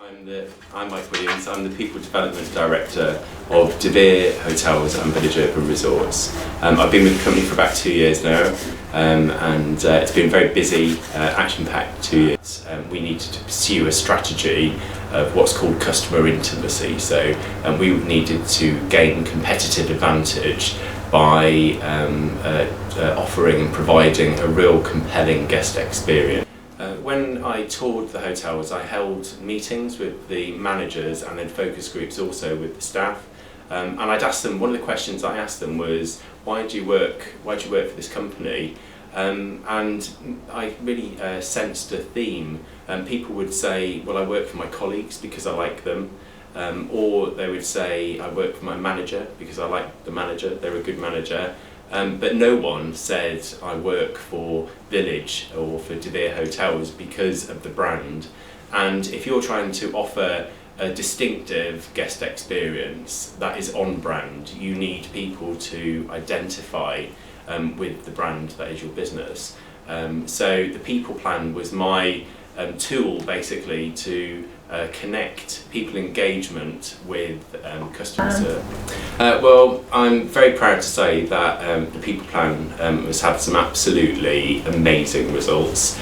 I'm Mike Williams. I'm the People Development Director of De Vere Hotels and Village Urban Resorts. I've been with the company for about 2 years now, and it's been a very busy, action-packed 2 years. We needed to pursue a strategy of what's called customer intimacy. So we needed to gain competitive advantage by offering and providing a real compelling guest experience. When I toured the hotels, I held meetings with the managers and then focus groups also with the staff. And I'd ask them, one of the questions I asked them was, why do you work for this company? And I really sensed a theme. People would say, well, I work for my colleagues because I like them. Or they would say, I work for my manager because I like the manager, they're a good manager. But no one said I work for Village or for De Vere Hotels because of the brand. And if you're trying to offer a distinctive guest experience that is on brand, you need people to identify with the brand that is your business. So the people plan was my tool basically to connect people engagement with customer service. Well, I'm very proud to say that the people plan has had some absolutely amazing results.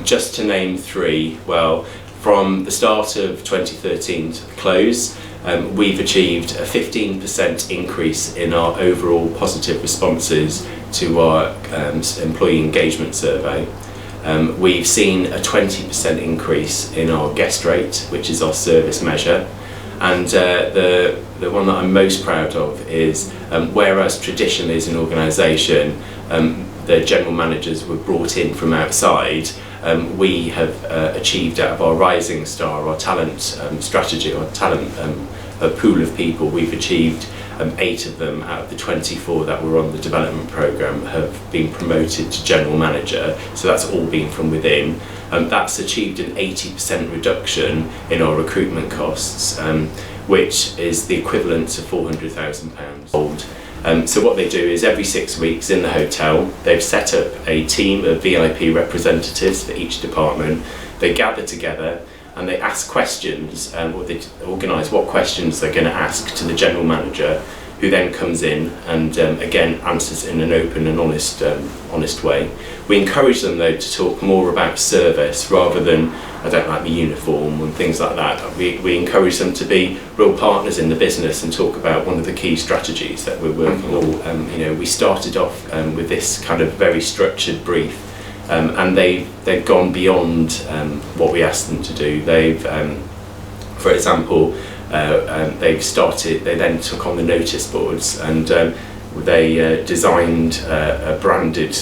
Just to name three, well, from the start of 2013 to the close, we've achieved a 15% increase in our overall positive responses to our employee engagement survey. We've seen a 20% increase in our guest rate, which is our service measure. And the one that I'm most proud of is, whereas traditionally as an organisation, the general managers were brought in from outside, we have achieved out of our rising star, our talent strategy, our talent pool of people, we've achieved 8 of them out of the 24 that were on the development programme have been promoted to general manager, so that's all been from within. That's achieved an 80% reduction in our recruitment costs, which is the equivalent to £400,000. So what they do is every 6 weeks in the hotel, they've set up a team of VIP representatives for each department. They gather together and they ask questions, or they organise what questions they're going to ask to the general manager, who then comes in and again answers in an open and honest way. We encourage them though to talk more about service rather than, I don't like the uniform and things like that. We encourage them to be real partners in the business and talk about one of the key strategies that we're working on. We started off with this kind of very structured brief. And they've gone beyond what we asked them to do. They've, for example, they then took on the notice boards and they designed a branded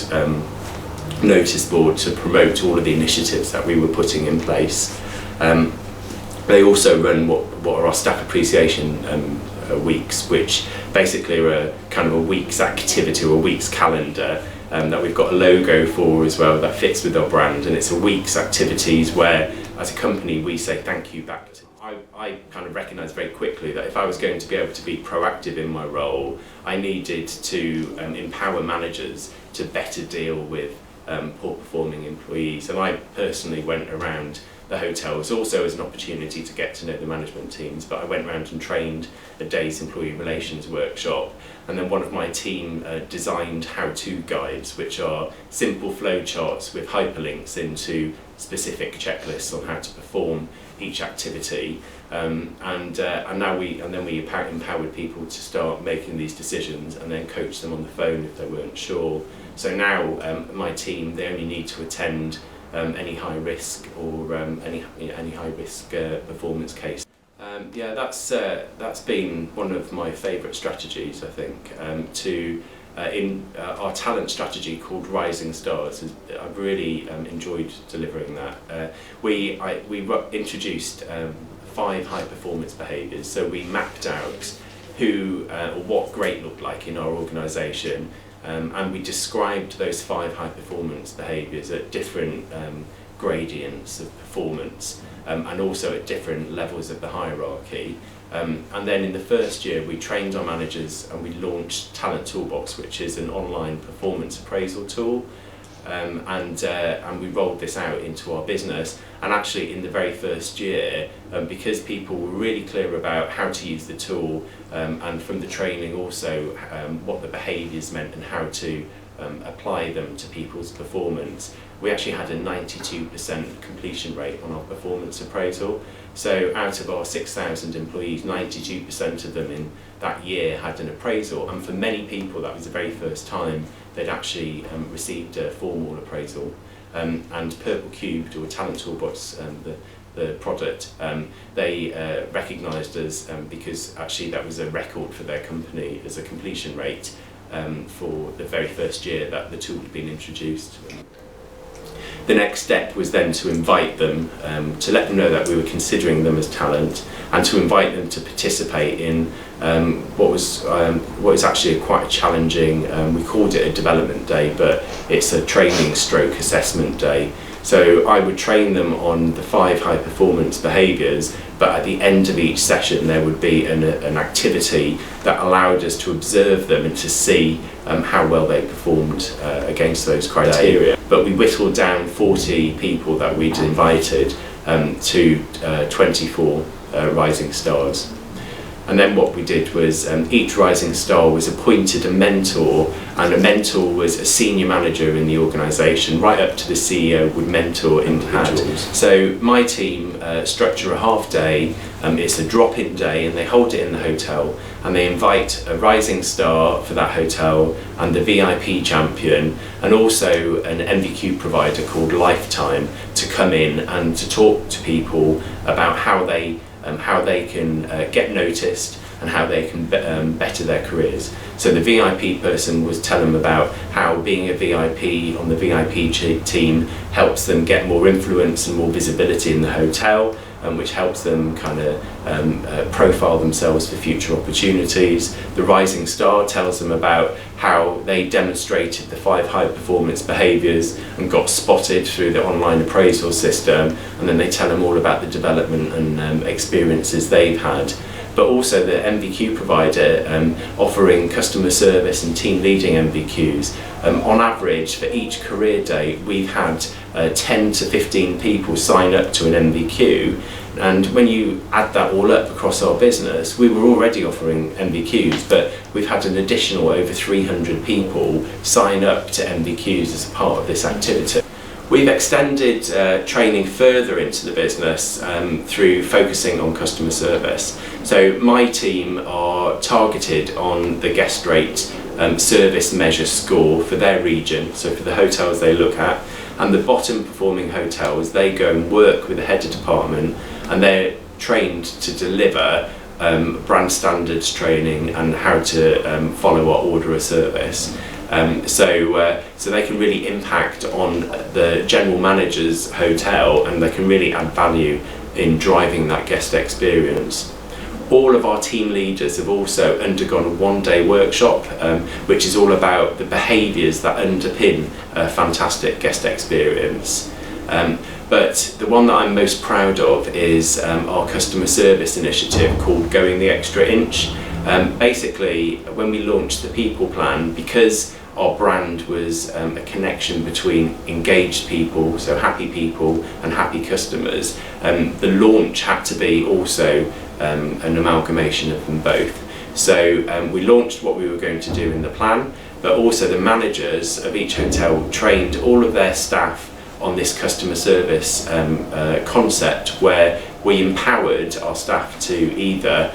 notice board to promote all of the initiatives that we were putting in place. They also run what are our staff appreciation weeks, which basically are a kind of a week's activity or a week's calendar. That we've got a logo for as well that fits with our brand, and it's a week's activities where as a company we say thank you back to. I kind of recognised very quickly that if I was going to be able to be proactive in my role, I needed to empower managers to better deal with poor performing employees. And I personally went around the hotels also as an opportunity to get to know the management teams, but I went around and trained a day's employee relations workshop, and then one of my team designed how-to guides, which are simple flow charts with hyperlinks into specific checklists on how to perform each activity, and then we empowered people to start making these decisions and then coach them on the phone if they weren't sure. So now my team, they only need to attend any high risk or any high risk performance case. That's been one of my favourite strategies, I think. In our talent strategy called Rising Stars, I've really enjoyed delivering that. We introduced 5 high performance behaviours. So we mapped out what great looked like in our organisation. And we described those 5 high performance behaviours at different gradients of performance, and also at different levels of the hierarchy. And then in the first year we trained our managers and we launched Talent Toolbox, which is an online performance appraisal tool. and we rolled this out into our business. And actually in the very first year, because people were really clear about how to use the tool, and from the training also what the behaviours meant and how to apply them to people's performance, we actually had a 92% completion rate on our performance appraisal. So out of our 6,000 employees, 92% of them in that year had an appraisal, and for many people that was the very first time they'd actually received a formal appraisal. And Purple Cubed, or Talent Toolbox, the product, they recognised us because actually that was a record for their company as a completion rate for the very first year that the tool had been introduced. The next step was then to invite them, to let them know that we were considering them as talent, and to invite them to participate in what was actually quite a challenging, we called it a development day, but it's a training stroke assessment day. So I would train them on the 5 high performance behaviours, but at the end of each session there would be an activity that allowed us to observe them and to see how well they performed against those criteria. But we whittled down 40 people that we'd invited to 24 rising stars. And then what we did was each rising star was appointed a mentor, and a mentor was a senior manager in the organisation, right up to the CEO would mentor individuals. So my team structure a half day, it's a drop-in day, and they hold it in the hotel, and they invite a rising star for that hotel and the VIP champion, and also an MVQ provider called Lifetime to come in and to talk to people about how they can get noticed and how they can better their careers. So the VIP person was telling them about how being a VIP on the VIP team helps them get more influence and more visibility in the hotel, which helps them kind of profile themselves for future opportunities. The rising star tells them about how they demonstrated the 5 high performance behaviours and got spotted through the online appraisal system, and then they tell them all about the development and experiences they've had. But also the MVQ provider offering customer service and team leading MVQs. On average, for each career day, we've had 10 to 15 people sign up to an MVQ, and when you add that all up across our business, we were already offering MVQs, but we've had an additional over 300 people sign up to MVQs as a part of this activity. We've extended training further into the business through focusing on customer service. So my team are targeted on the guest rate service measure score for their region, so for the hotels they look at, and the bottom performing hotels, they go and work with the head of department, and they're trained to deliver brand standards training and how to follow our order of service. So they can really impact on the general manager's hotel, and they can really add value in driving that guest experience. All of our team leaders have also undergone a one-day workshop, which is all about the behaviours that underpin a fantastic guest experience. But the one that I'm most proud of is our customer service initiative called Going the Extra Inch. Basically, when we launched the People Plan, because our brand was a connection between engaged people, so happy people and happy customers, the launch had to be also an amalgamation of them both. So we launched what we were going to do in the plan, but also the managers of each hotel trained all of their staff on this customer service concept, where we empowered our staff to either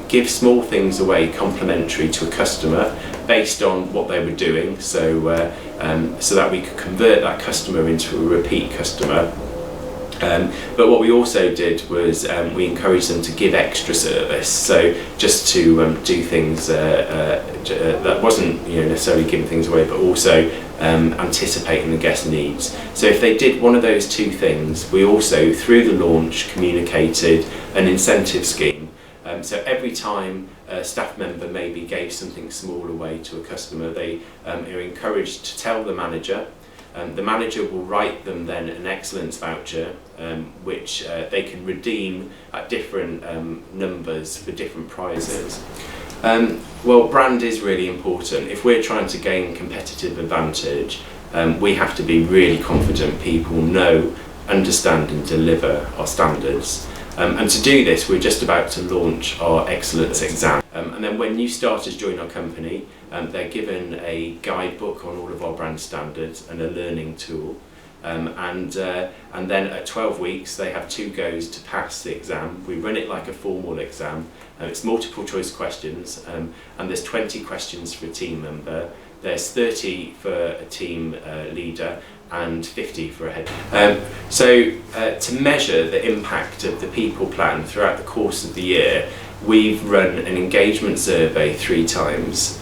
give small things away complimentary to a customer based on what they were doing, so that we could convert that customer into a repeat customer. But what we also did was we encouraged them to give extra service, so just to do things that wasn't necessarily giving things away, but also anticipating the guest needs. So if they did one of those two things, we also, through the launch, communicated an incentive scheme. So every time a staff member maybe gave something small away to a customer, they are encouraged to tell the manager. The manager will write them then an excellence voucher, which they can redeem at different numbers for different prizes. Well, brand is really important. If we're trying to gain competitive advantage, we have to be really confident people know, understand and deliver our standards. And to do this, we're just about to launch our excellence exam. And then when new starters join our company, they're given a guidebook on all of our brand standards and a learning tool. And then at 12 weeks they have 2 goes to pass the exam. We run it like a formal exam. It's multiple choice questions, and there's 20 questions for a team member. There's 30 for a team leader and 50 for a head. So to measure the impact of the people plan throughout the course of the year, we've run an engagement survey 3 times.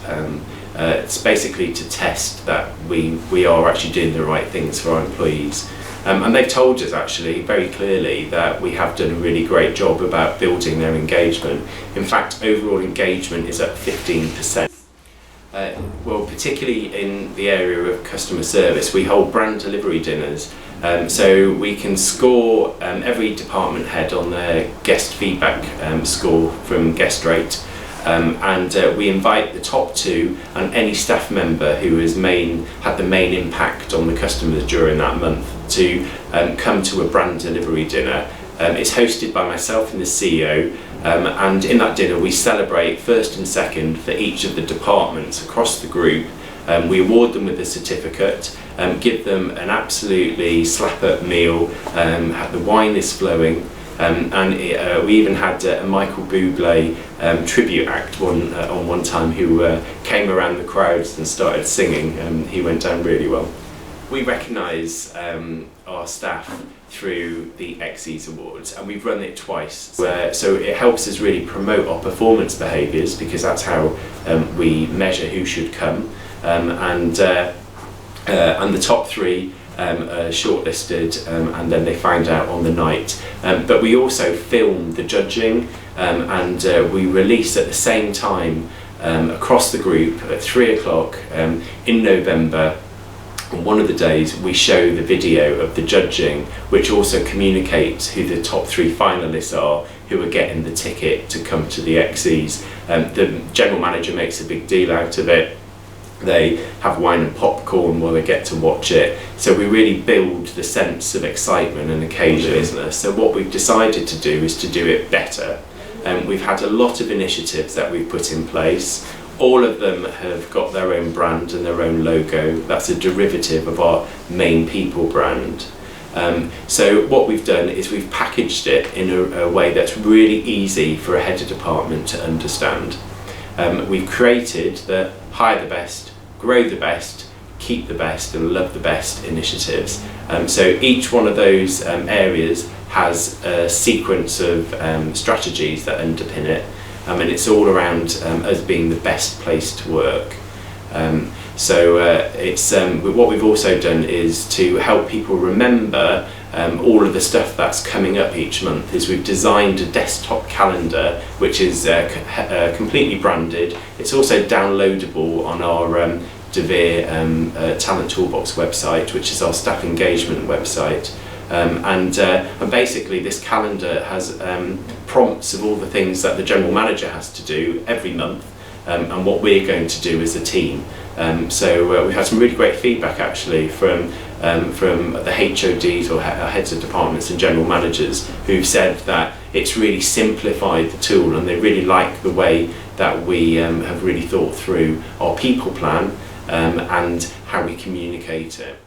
It's basically to test that we are actually doing the right things for our employees. And they've told us actually very clearly that we have done a really great job about building their engagement. In fact, overall engagement is up 15%. Well, particularly in the area of customer service, we hold brand delivery dinners. So we can score every department head on their guest feedback score from Guest Rate. And we invite the top 2 and any staff member who has had the main impact on the customers during that month to come to a brand delivery dinner. It's hosted by myself and the CEO, and in that dinner we celebrate first and second for each of the departments across the group. We award them with a certificate, give them an absolutely slap-up meal, the wine is flowing. We even had a Michael Bublé tribute act on one time who came around the crowds and started singing. He went down really well. We recognise our staff through the XEs Awards, and we've run it twice. So it helps us really promote our performance behaviours, because that's how we measure who should come. And the top 3 are shortlisted, and then they find out on the night. But we also film the judging, and we release at the same time across the group at 3 o'clock in November. On one of the days we show the video of the judging, which also communicates who the top 3 finalists are, who are getting the ticket to come to the XEs. The general manager makes a big deal out of it. They have wine and popcorn while they get to watch it. So we really build the sense of excitement and occasion business. So what we've decided to do is to do it better. We've had a lot of initiatives that we've put in place. All of them have got their own brand and their own logo. That's a derivative of our main people brand. So what we've done is we've packaged it in a way that's really easy for a head of department to understand. We've created the hire the best, grow the best, keep the best and love the best initiatives. So each one of those areas has a sequence of strategies that underpin it. And it's all around us being the best place to work. What we've also done is to help people remember all of the stuff that's coming up each month. Is we've designed a desktop calendar which is completely branded. It's also downloadable on our DeVere Talent Toolbox website, which is our staff engagement website. And basically this calendar has prompts of all the things that the general manager has to do every month, and what we're going to do as a team. We've had some really great feedback actually from the HODs or heads of departments and general managers who've said that it's really simplified the tool, and they really like the way that we have really thought through our people plan and how we communicate it.